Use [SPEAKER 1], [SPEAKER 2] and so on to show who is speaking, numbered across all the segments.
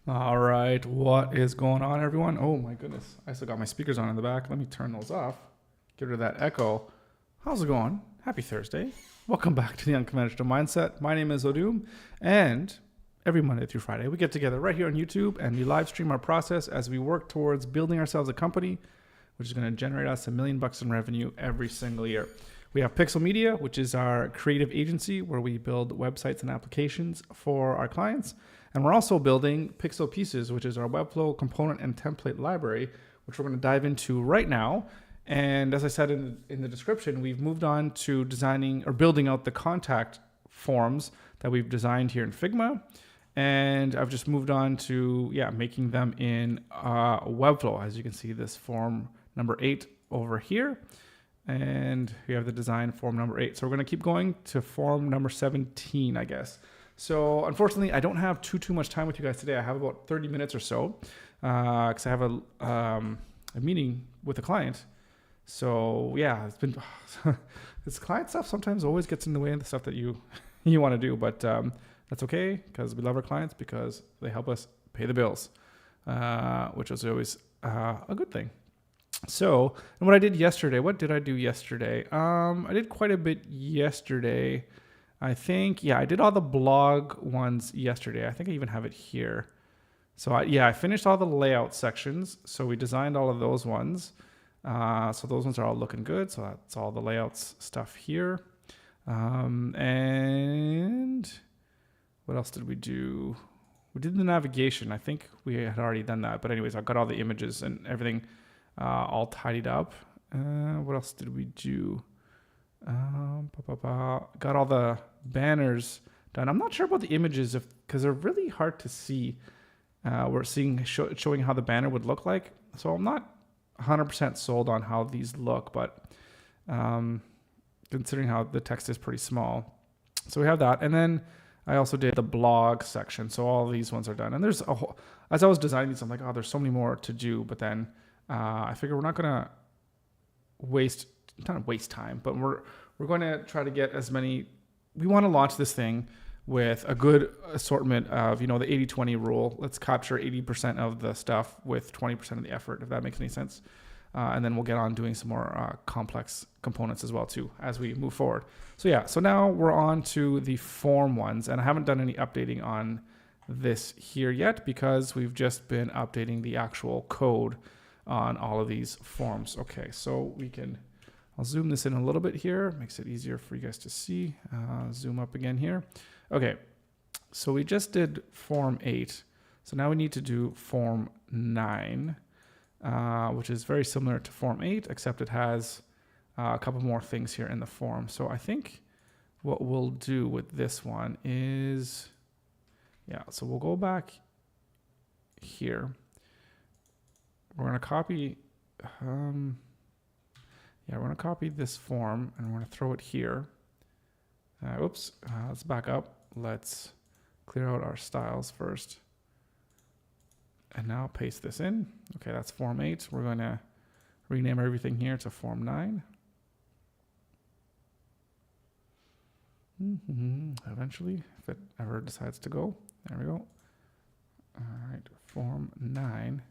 [SPEAKER 1] All right, what is going on, everyone? Oh my goodness, I still got my speakers on in the back. Let me turn those off. Get rid of that echo. How's it going? Happy Thursday. Welcome back to the Unconventional Mindset. My name is Odum, and every Monday through Friday, we get together right here on YouTube and we live stream our process as we work towards building ourselves a company, which is going to generate us $1 million in revenue every single year. We have Piixel Media, which is our creative agency where we build websites and applications for our clients. And we're also building Piixel Pieces, which is our Webflow component and template library, which we're going to dive into right now. And as I said in the description, we've moved on to designing or building out the contact forms that we've designed here in Figma. And I've just moved on to, making them in Webflow. As you can see, this form number 8 over here. And we have the design form number 8. So we're going to keep going to form number 17, I guess. So unfortunately, I don't have too much time with you guys today. I have about 30 minutes or so because I have a meeting with a client. So yeah, it's been this client stuff sometimes always gets in the way of the stuff that you want to do, but that's okay because we love our clients because they help us pay the bills, which is always a good thing. So, and what I did yesterday, what did I do yesterday? I did quite a bit yesterday. I think, I did all the blog ones yesterday. I think I even have it here. So I finished all the layout sections. So we designed all of those ones. So those ones are all looking good. So that's all the layouts stuff here. And what else did we do? We did the navigation. I think we had already done that. But anyways, I got all the images and everything all tidied up. What else did we do? Got all the banners done. I'm not sure about the images because they're really hard to see. We're showing how the banner would look like. So I'm not 100% sold on how these look, but considering how the text is pretty small. So we have that. And then I also did the blog section. So all these ones are done. And there's as I was designing these, I'm like, oh, there's so many more to do. But then I figure we're not going to waste time, but we're going to try to get as many. We want to launch this thing with a good assortment of, the 80-20 rule. Let's capture 80% of the stuff with 20% of the effort, if that makes any sense. And then we'll get on doing some more complex components as well too as we move forward. So now we're on to the form ones, and I haven't done any updating on this here yet because we've just been updating the actual code on all of these forms. Okay, so I'll zoom this in a little bit here. Makes it easier for you guys to see. Zoom up again here. Okay, so we just did form 8. So now we need to do form 9, which is very similar to form 8, except it has a couple more things here in the form. So I think what we'll do with this one is, so we'll go back here. We're going to copy, we're going to copy this form and we're going to throw it here. Let's back up. Let's clear out our styles first. And now paste this in. Okay, that's form 8. We're going to rename everything here to form 9. Eventually, if it ever decides to go. There we go. All right, form 9.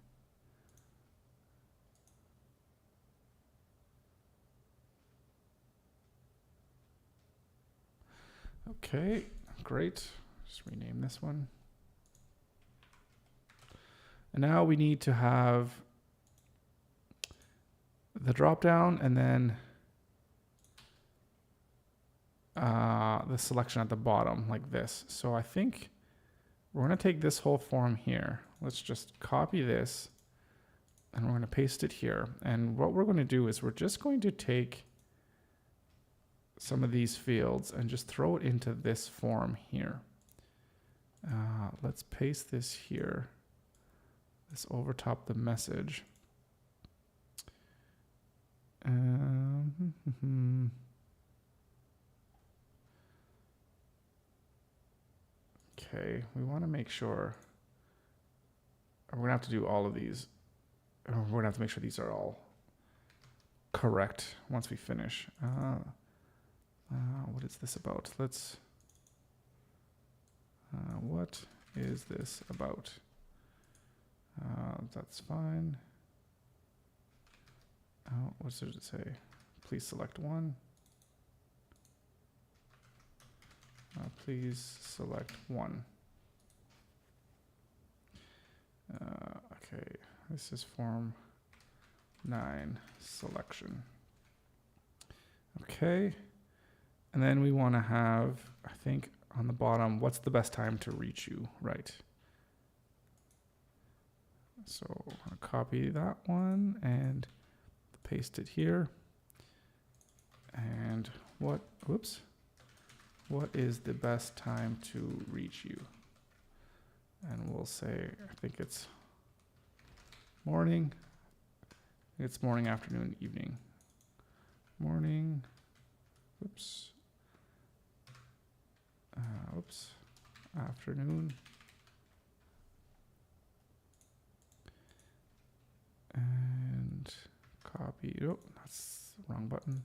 [SPEAKER 1] Okay, great. Just rename this one. And now we need to have the drop down and then the selection at the bottom like this. So I think we're going to take this whole form here. Let's just copy this and we're going to paste it here. And what we're going to do is we're just going to take some of these fields and just throw it into this form here. Let's paste this here. This over top the message. Okay, we want to make sure. We're going to have to do all of these. We're going to have to make sure these are all correct once we finish. What is this about? What is this about? That's fine. Oh, what does it say? Please select one. Please select one. Okay, this is form 9 selection. Okay, and then we want to have, I think on the bottom, what's the best time to reach you, right? So I'm going to copy that one and paste it here. And what is the best time to reach you? And we'll say, I think it's morning. It's morning, afternoon, evening. Morning. Afternoon. And copy. Oh, that's the wrong button.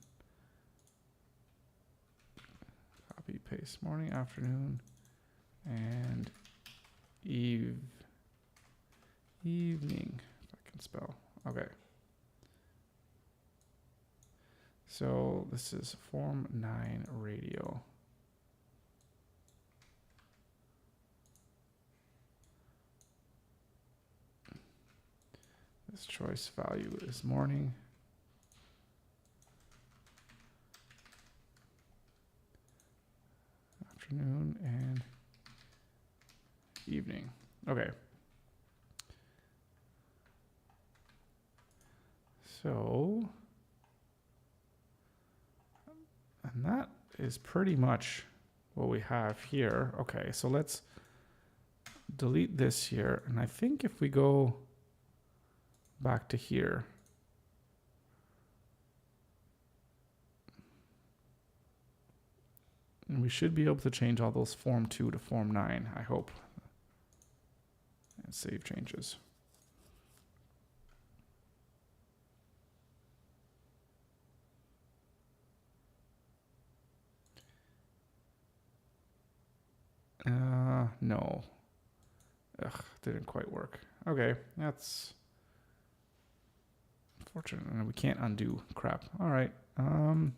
[SPEAKER 1] Copy, paste, morning, afternoon, and evening, if I can spell. Okay. So this is form 9 radio. This choice value is morning. Afternoon and evening. Okay. So, and that is pretty much what we have here. Okay, so let's delete this here. And I think if we go back to here, and we should be able to change all those form 2 to form 9, I hope. And save changes. No. Ugh, didn't quite work. Okay, that's unfortunate. We can't undo crap. All right. Well,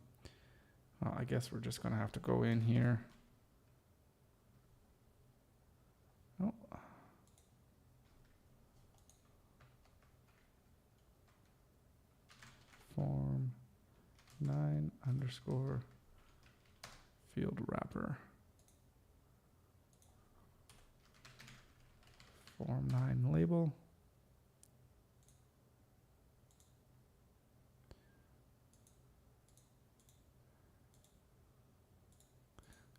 [SPEAKER 1] I guess we're just gonna have to go in here. Oh. Form 9 underscore field wrapper. Form 9 label.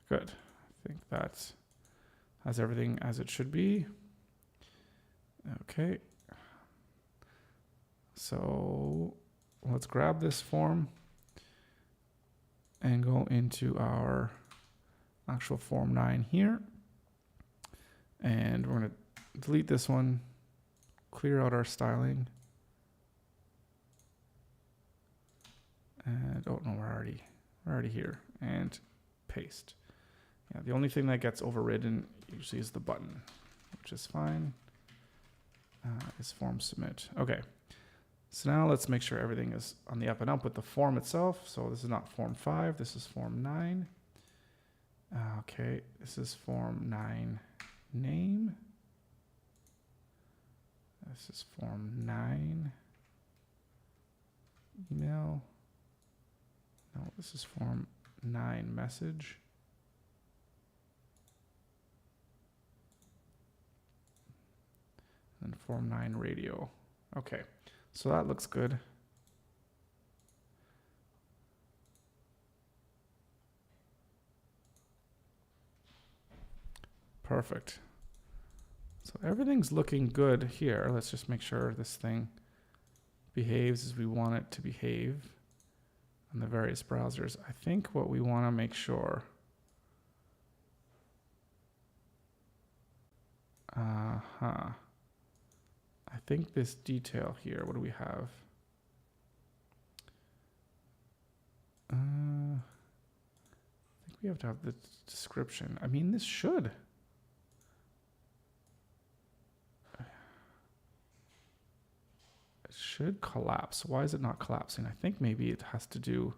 [SPEAKER 1] Good. I think that has everything as it should be. Okay. So let's grab this form and go into our actual form 9 here. And we're going to delete this one, clear out our styling. And oh no, we're already here. And paste. Yeah, the only thing that gets overridden usually is the button, which is fine. Is form submit. Okay. So now let's make sure everything is on the up and up with the form itself. So this is not form 5, this is form 9. Okay, this is form 9 name. This is form 9 email. No, this is form 9 message. And form 9 radio. Okay, so that looks good. Perfect. So everything's looking good here. Let's just make sure this thing behaves as we want it to behave on the various browsers. I think what we want to make sure. I think this detail here, what do we have? I think we have to have the description. I mean, this should. should collapse. Why is it not collapsing? I think maybe it has to do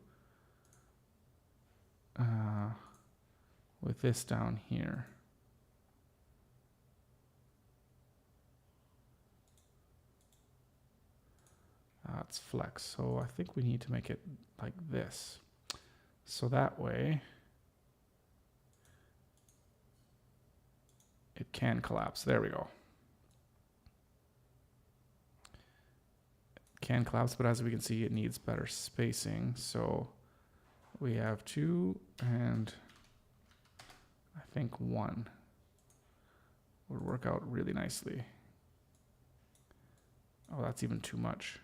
[SPEAKER 1] with this down here. It's flex, so I think we need to make it like this. So that way it can collapse. There we go. It can collapse, but as we can see, it needs better spacing. So we have 2 and I think 1 would work out really nicely. Oh, that's even too much.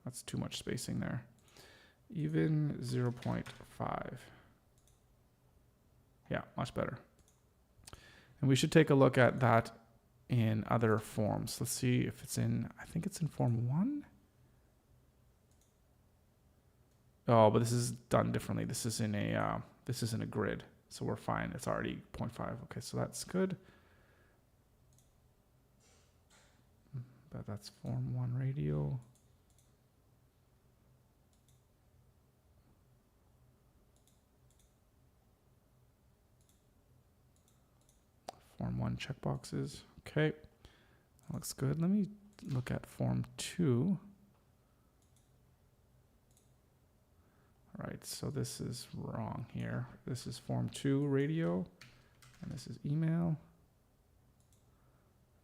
[SPEAKER 1] That's too much spacing there. Even 0.5. Yeah, much better. And we should take a look at that in other forms. Let's see if it's in, I think it's in form 1. Oh, but this is done differently. This is in a grid, so we're fine. It's already 0.5. Okay, so that's good. But that's form 1 radio. Form 1 checkboxes. Okay, that looks good. Let me look at form 2. All right, so this is wrong here. This is form 2 radio, and this is email.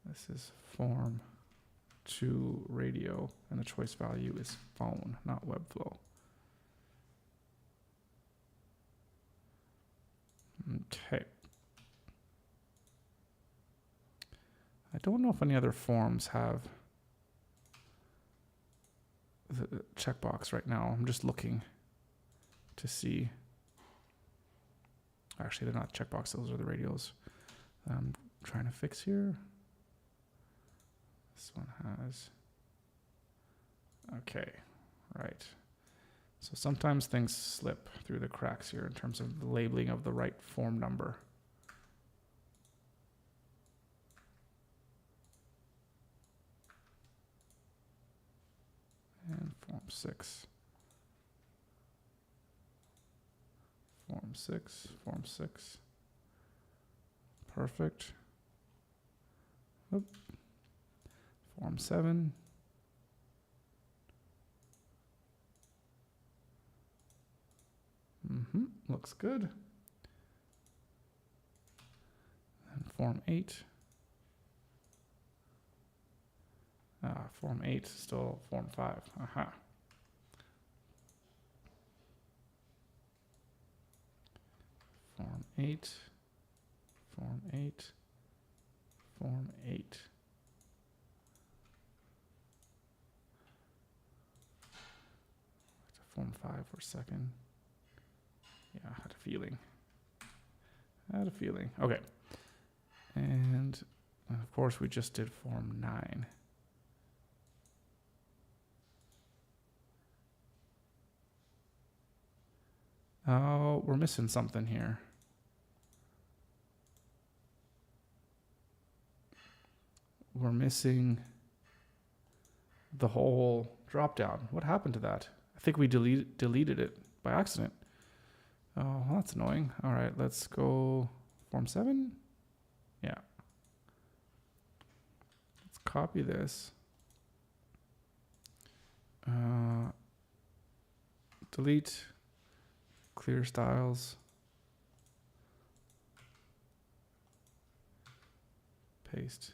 [SPEAKER 1] This is form 2 radio, and the choice value is phone, not Webflow. Okay. I don't know if any other forms have the checkbox right now. I'm just looking to see. Actually, they're not checkbox, those are the radios I'm trying to fix here. This one has, okay, right. So sometimes things slip through the cracks here in terms of the labeling of the right form number. And form 6. Form 6, form 6. Perfect. Oop. Form 7. Looks good. And form 8. Form 8, still form 5. Aha. Form 8, form 8, form 8. Form 5 for a second. Yeah, I had a feeling. Okay. And of course we just did form 9. Oh, we're missing something here. We're missing the whole drop down. What happened to that? I think we deleted it by accident. Oh, well, that's annoying. All right, let's go form 7. Yeah. Let's copy this. Delete. Clear styles. Paste.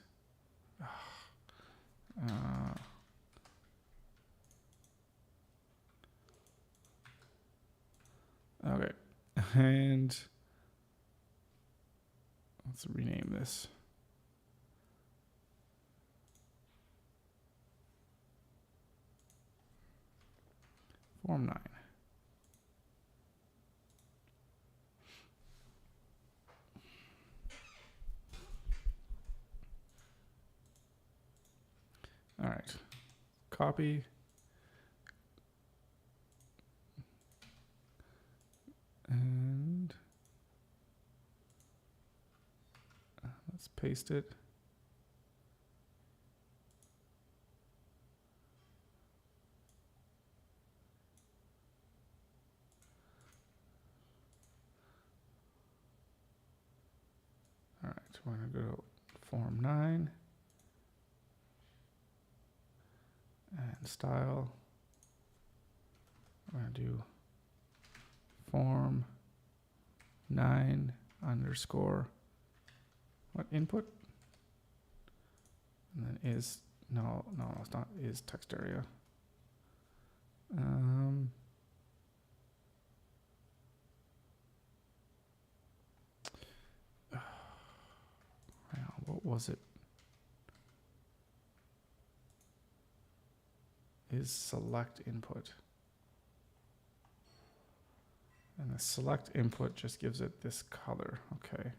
[SPEAKER 1] Okay, and let's rename this. Form 9. All right, copy. And let's paste it. right, we're going to go to form 9 and style. We're going to do form 9 underscore what input? And then is, no, it's not is text area. What was it? Is select input. And the select input just gives it this color. Okay.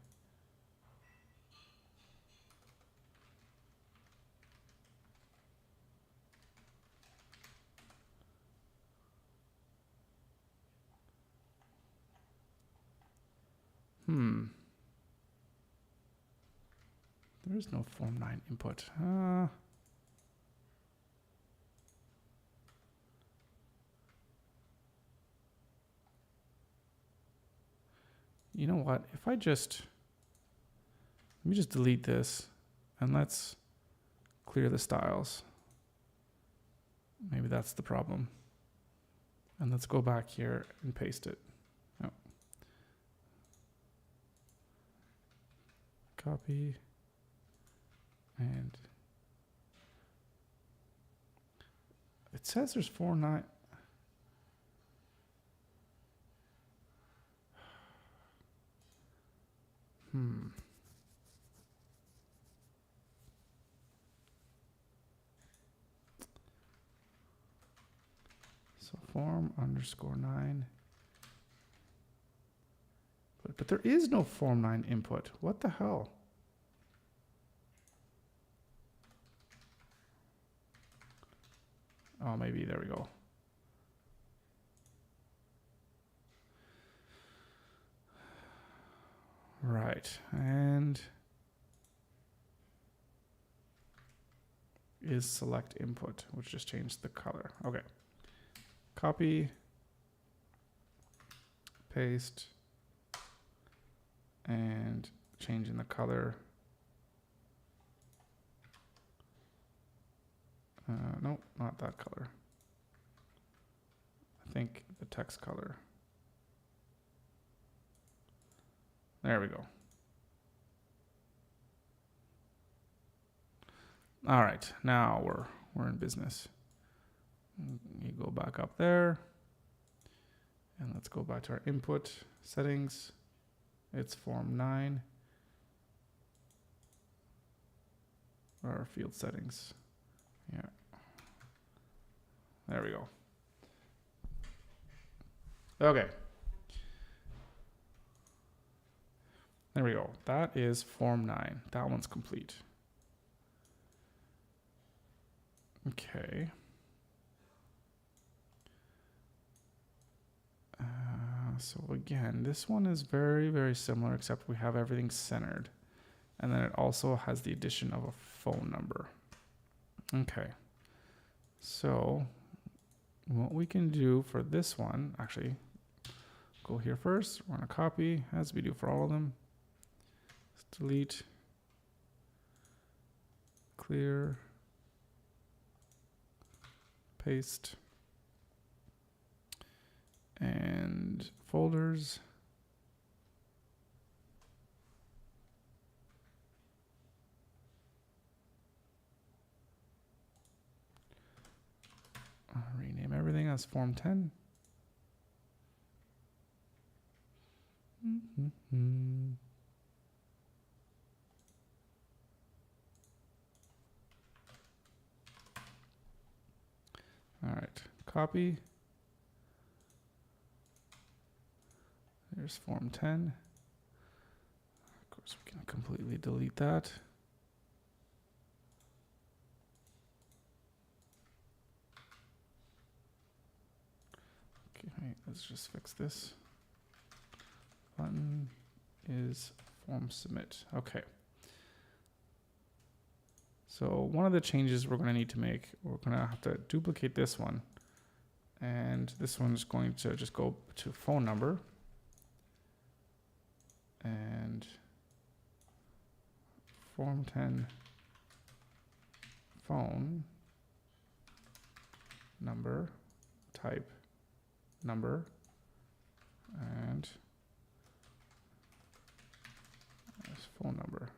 [SPEAKER 1] There is no form 9 input. You know what? If I just, let me just delete this and let's clear the styles. Maybe that's the problem. And let's go back here and paste it. Oh. Copy. And it says there's 4.9. So form underscore 9. But there is no form 9 input. What the hell? Oh, maybe there we go. Right, and is select input, which just changed the color. Okay, copy, paste, and changing the color. No, not that color. I think the text color. There we go. All right, now we're in business. You go back up there, and let's go back to our input settings. It's form 9. Our field settings. Yeah. There we go. Okay. There we go. That is form 9. That one's complete. Okay. So again, this one is very, very similar, except we have everything centered. And then it also has the addition of a phone number. Okay. So what we can do for this one, actually, go here first. We're going to copy, as we do for all of them. Let's delete, clear, paste, and folders. Rename everything as form 10. All right, copy. There's form 10. Of course, we can completely delete that. Okay, let's just fix this. Button is form submit. Okay. So one of the changes we're going to need to make, we're going to have to duplicate this one. And this one is going to just go to phone number. And form 10 phone number, type number, and this phone number.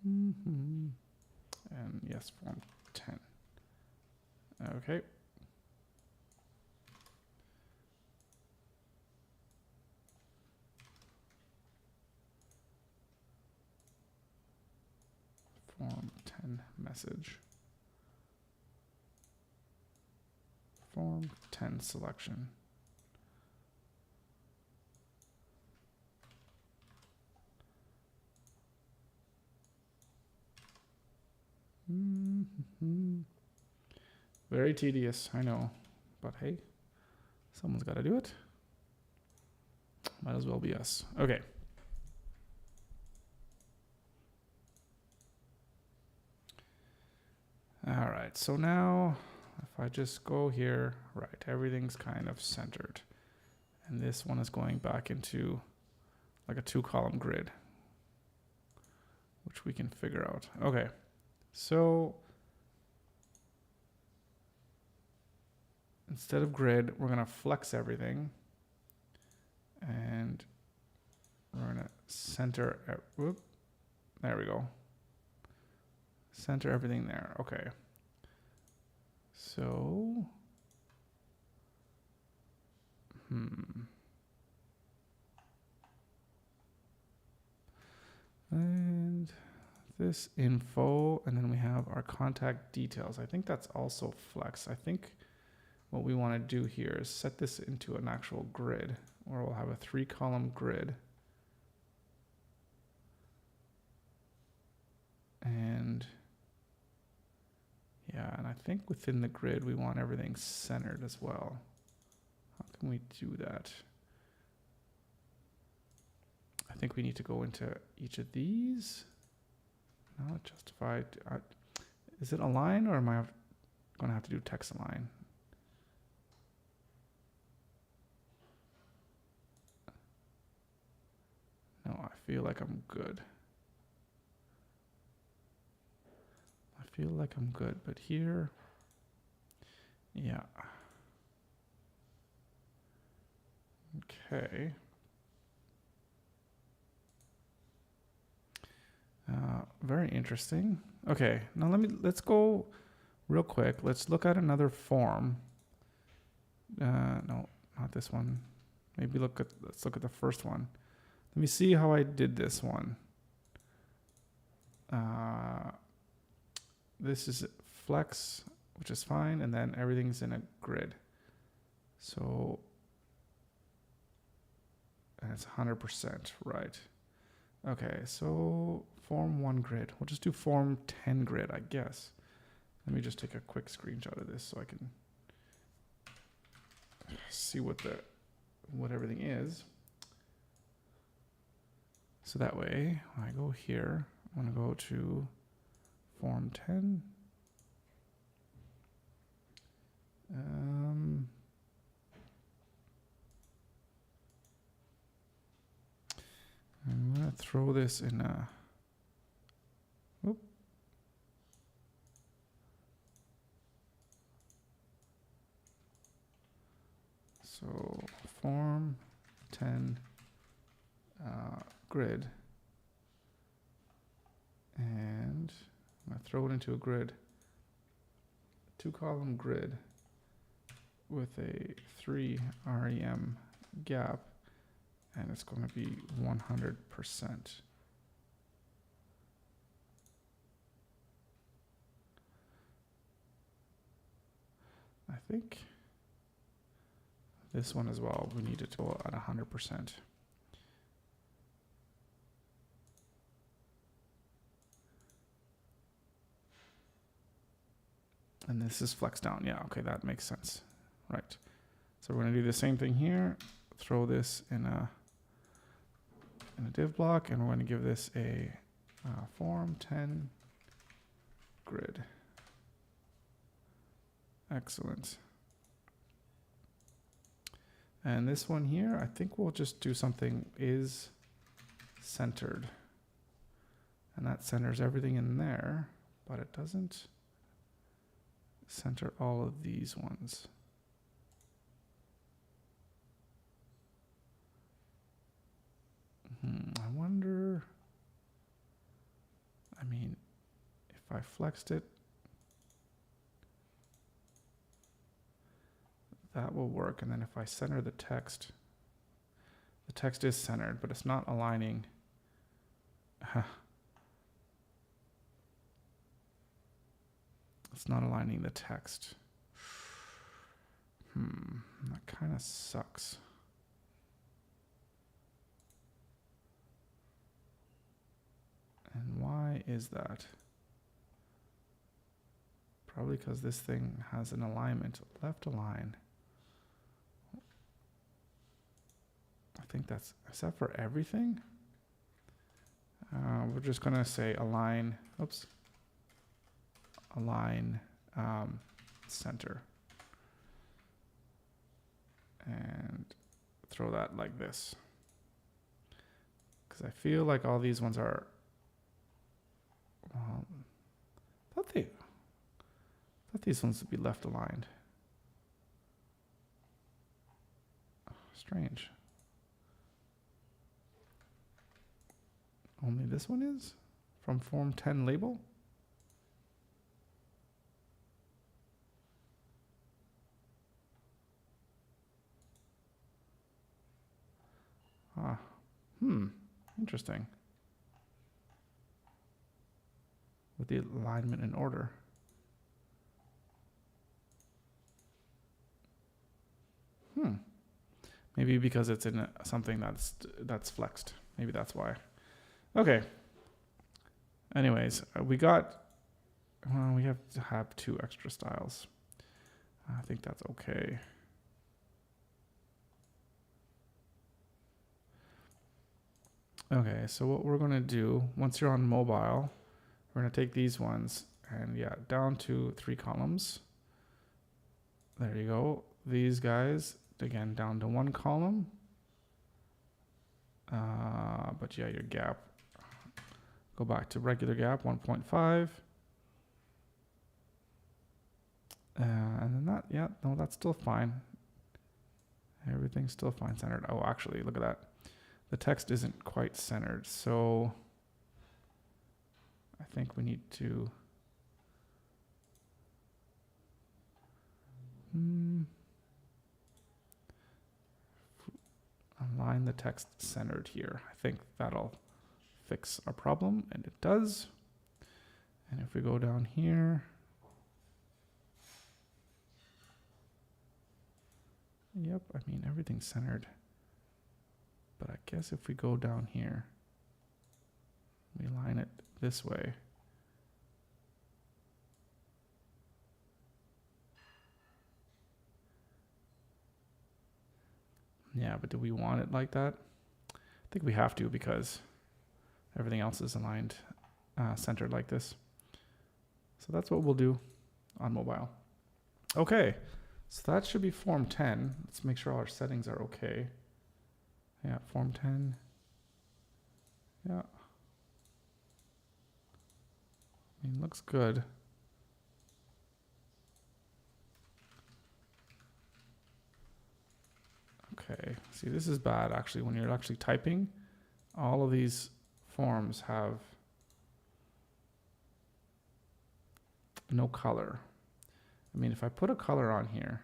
[SPEAKER 1] And yes, form 10. Okay. Form 10 message. Form 10 selection. Very tedious, I know, but hey, someone's got to do it. Might as well be us. Okay. All right, so now if I just go here, right, everything's kind of centered. And this one is going back into like a 2-column grid, which we can figure out. Okay, so instead of grid, we're going to flex everything. And we're going to center, there we go. Center everything there. Okay. So, and this info, and then we have our contact details. I think that's also flex. I think what we want to do here is set this into an actual grid, or we'll have a 3-column grid. And yeah, and I think within the grid, we want everything centered as well. How can we do that? I think we need to go into each of these. Not justified. Is it align, or am I going to have to do text align? No, I feel like I'm good. Feel like I'm good, but here, yeah. Okay. Very interesting. Okay, now let's go real quick. Let's look at another form. No, not this one. Maybe let's look at the first one. Let me see how I did this one. This is flex, which is fine, and then everything's in a grid. So, and it's 100%, right? Okay, so form 1 grid. We'll just do form 10 grid, I guess. Let me just take a quick screenshot of this so I can see what everything is. So that way, when I go here, I'm going to go to form 10. I'm going to throw this in a... Whoop. So form 10 grid. And I'm going to throw it into a grid, 2-column grid with a 3 REM gap, and it's going to be 100%. I think this one as well, we need it to go at 100%. And this is flex down. Yeah, okay, that makes sense. Right. So we're going to do the same thing here. Throw this in a div block, and we're going to give this a form 10 grid. Excellent. And this one here, I think we'll just do something is centered. And that centers everything in there, but it doesn't center all of these ones. I wonder, I mean, if I flexed it, that will work. And then if I center the text is centered, but it's not aligning. It's not aligning the text. That kind of sucks. And why is that? Probably because this thing has an alignment, left align. I think that's, is that for everything? We're just gonna say align, align center. And throw that like this. Because I feel like all these ones are, I thought these ones would be left aligned. Strange. Only this one is? From Form 10 label? Interesting. With the alignment in order. Maybe because it's in something that's flexed. Maybe that's why. Okay. Anyways, we have to have 2 extra styles. I think that's okay. Okay, so what we're going to do, once you're on mobile, we're going to take these ones and down to 3 columns. There you go. These guys, again, down to 1 column. But your gap, go back to regular gap, 1.5. And then no, that's still fine. Everything's still fine centered. Oh, actually, look at that. The text isn't quite centered, so I think we need to align the text centered here. I think that'll fix our problem, and it does. And if we go down here, yep, I mean, everything's centered. But I guess if we go down here, we line it this way. Yeah, but do we want it like that? I think we have to because everything else is aligned, centered like this. So that's what we'll do on mobile. Okay, so that should be Form 10. Let's make sure all our settings are okay. Yeah, Form 10. Yeah. I mean, looks good. Okay, see, this is bad actually. When you're actually typing, all of these forms have no color. I mean, if I put a color on here,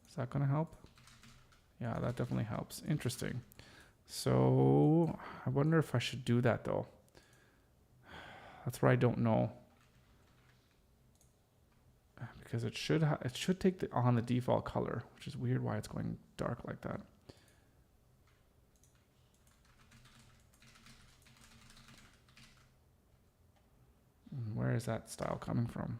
[SPEAKER 1] is that going to help? Yeah, that definitely helps. Interesting. So I wonder if I should do that though. That's where I don't know. Because it should take on the default color, which is weird why it's going dark like that. Where is that style coming from?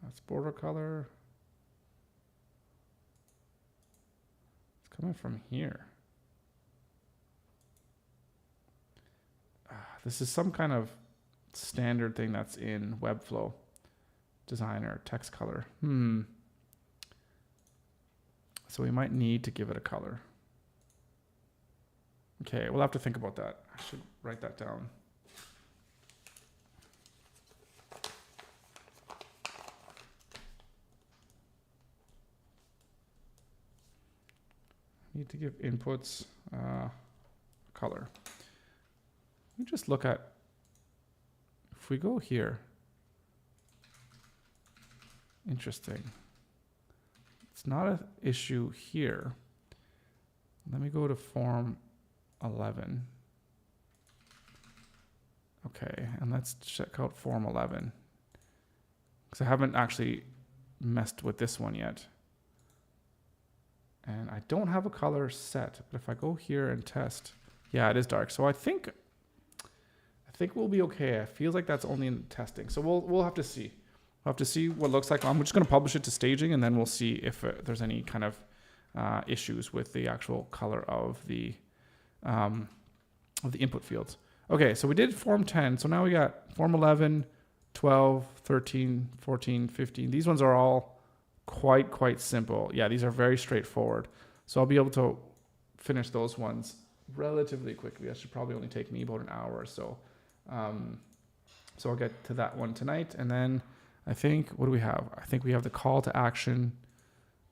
[SPEAKER 1] That's border color. It's coming from here. This is some kind of standard thing that's in Webflow Designer text color. So we might need to give it a color. Okay, we'll have to think about that. I should write that down. Need to give inputs color. Let me just look at, if we go here, interesting. It's not an issue here. Let me go to form 11. Okay, and let's check out form 11. Because I haven't actually messed with this one yet. And I don't have a color set, but if I go here and test, yeah, it is dark. So I think we'll be okay. It feels like that's only in testing. So we'll have to see. We'll have to see what it looks like. I'm just going to publish it to staging, and then we'll see if there's any kind of issues with the actual color of the input fields. Okay, so we did form 10. So now we got form 11, 12, 13, 14, 15. These ones are all quite simple. Yeah, these are very straightforward. So I'll be able to finish those ones relatively quickly. That should probably only take me about an hour or so. So I'll get to that one tonight. And then I think, what do we have? I think we have the call to action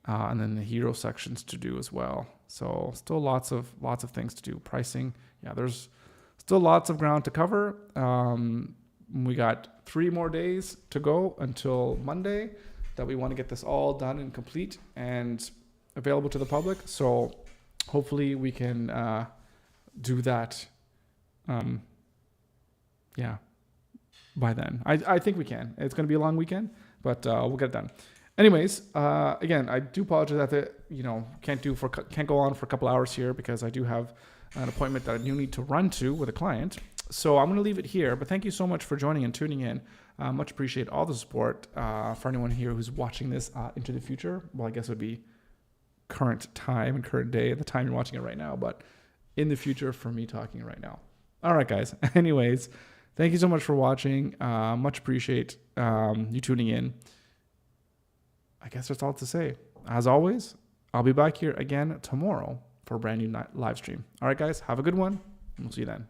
[SPEAKER 1] and then the hero sections to do as well. So still lots of things to do. Pricing. Yeah, there's still lots of ground to cover. We got 3 more days to go until Monday that we want to get this all done and complete and available to the public. So hopefully we can do that. Yeah, by then. I think we can. It's going to be a long weekend, but we'll get it done. Anyways, again, I do apologize that can't go on for a couple hours here because I do have an appointment that I do need to run to with a client. So I'm going to leave it here, but thank you so much for joining and tuning in. Much appreciate all the support for anyone here who's watching this into the future. Well, I guess it would be current time and current day at the time you're watching it right now, but in the future for me talking right now. All right, guys. Anyways, thank you so much for watching. Much appreciate you tuning in. I guess that's all to say. As always, I'll be back here again tomorrow for a brand new live stream. All right, guys, have a good one, and we'll see you then.